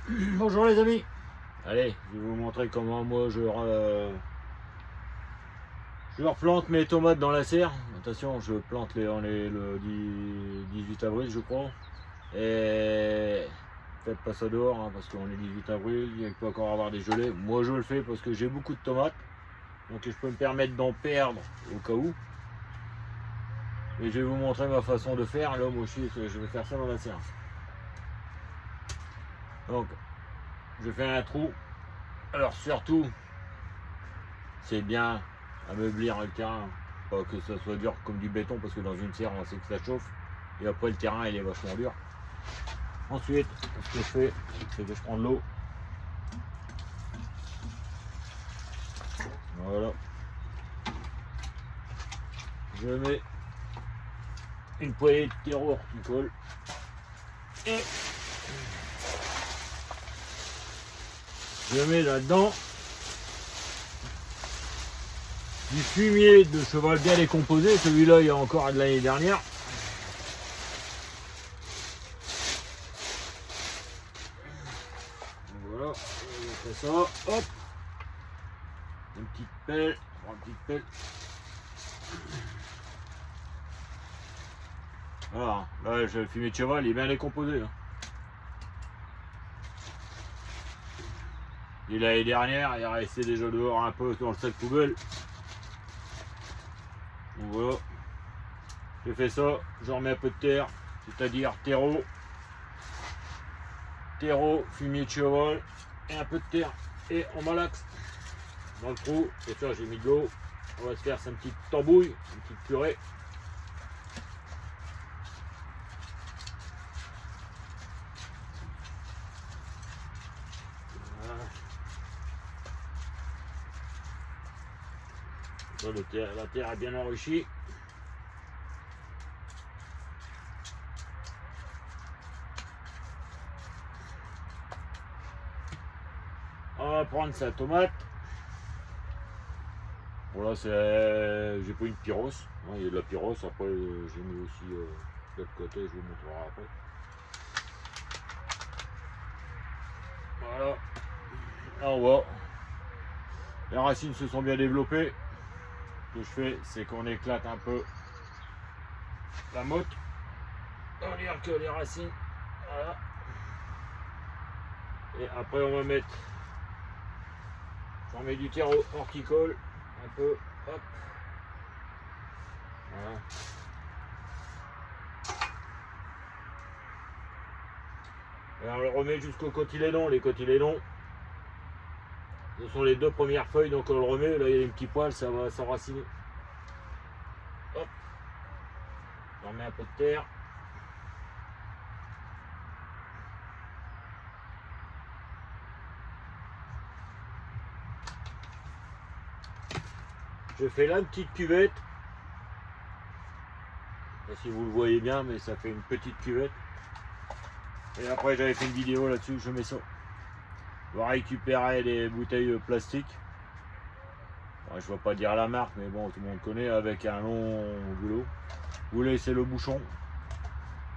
Bonjour les amis. Allez, je vais vous montrer comment moi je replante mes tomates dans la serre. Attention, je plante le 18 avril je crois. Et faites pas ça dehors hein, parce qu'on est 18 avril, il peut encore avoir des gelées. Moi je le fais parce que j'ai beaucoup de tomates. Donc je peux me permettre d'en perdre au cas où. Et je vais vous montrer ma façon de faire. Là moi aussi je vais faire ça dans la serre. Donc je fais un trou. Alors surtout, c'est bien ameublir le terrain, pas que ça soit dur comme du béton parce que dans une serre on sait que ça chauffe et après le terrain il est vachement dur. Ensuite, ce que je fais, c'est que je prends de l'eau. Voilà. Je mets une poignée de terreau horticole et je mets là-dedans du fumier de cheval bien décomposé. Celui-là il y a encore de l'année dernière. Voilà, on fait ça, hop, une petite pelle, une petite pelle. Voilà, là le fumier de cheval il est bien décomposé. Hein. Et l'année dernière, il est resté déjà dehors un peu dans le sac poubelle. Donc voilà, j'ai fait ça, je remets un peu de terre, c'est-à-dire terreau, fumier de cheval et un peu de terre et on malaxe dans le trou. Et ça j'ai mis de l'eau, on va se faire sa petite tambouille, une petite purée. Voilà. La terre est bien enrichie. On va prendre sa tomate. Voilà, j'ai pris une pyros. Il y a de la pyros. Après, j'ai mis aussi de l'autre côté. Je vous montrerai après. Voilà. Là, on voit. Les racines se sont bien développées. Ce que je fais, c'est qu'on éclate un peu la motte. On dire que les racines. Voilà. Et après, on va mettre. J'en mets du terreau horticole. Un peu. Hop. Voilà. Et on le remet jusqu'aux cotylédons. Les cotylédons, ce sont les deux premières feuilles, donc on le remet. Là, il y a un petit poil, ça va s'enraciner. Hop. On remet un peu de terre. Je fais là une petite cuvette. Je sais pas si vous le voyez bien, mais ça fait une petite cuvette. Et après, j'avais fait une vidéo là-dessus, je mets ça. On va récupérer des bouteilles plastiques. Bon, je ne vais pas dire la marque, mais bon, tout le monde connaît, avec un long boulot. Vous laissez le bouchon.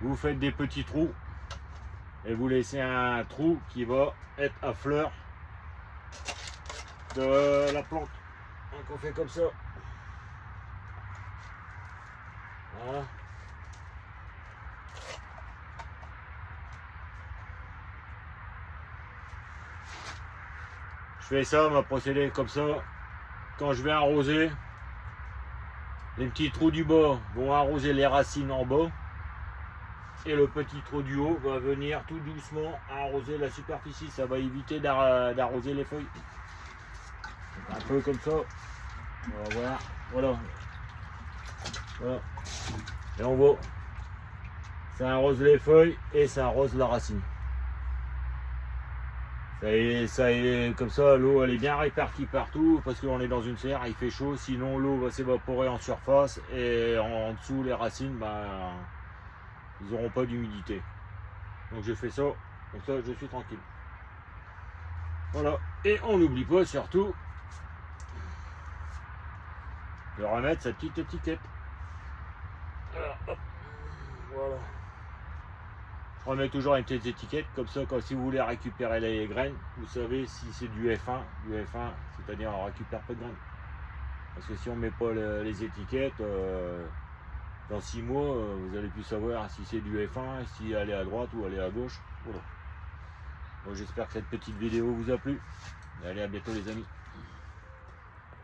Vous faites des petits trous. Et vous laissez un trou qui va être à fleur de la plante. Donc on fait comme ça. Voilà. Je fais ça, on va procéder comme ça. Quand je vais arroser, les petits trous du bas vont arroser les racines en bas. Et le petit trou du haut va venir tout doucement arroser la superficie. Ça va éviter d'arroser les feuilles. Un peu comme ça. On va voir. Voilà. Voilà. Et on voit. Ça arrose les feuilles et ça arrose la racine. Ça est comme ça, l'eau elle est bien répartie partout parce qu'on est dans une serre, il fait chaud, sinon l'eau va s'évaporer en surface et en dessous les racines, ils n'auront pas d'humidité. Donc je fais ça, comme ça je suis tranquille. Voilà, et on n'oublie pas surtout de remettre sa petite étiquette. Voilà, hop. Voilà. On met toujours une petite étiquette, comme ça, quand si vous voulez récupérer les graines, vous savez si c'est du F1, c'est-à-dire on récupère peu de graines. Parce que si on met pas les étiquettes, dans 6 mois, vous allez plus savoir si c'est du F1, si elle est à droite ou elle est à gauche. Voilà. Bon, j'espère que cette petite vidéo vous a plu. Allez, à bientôt les amis.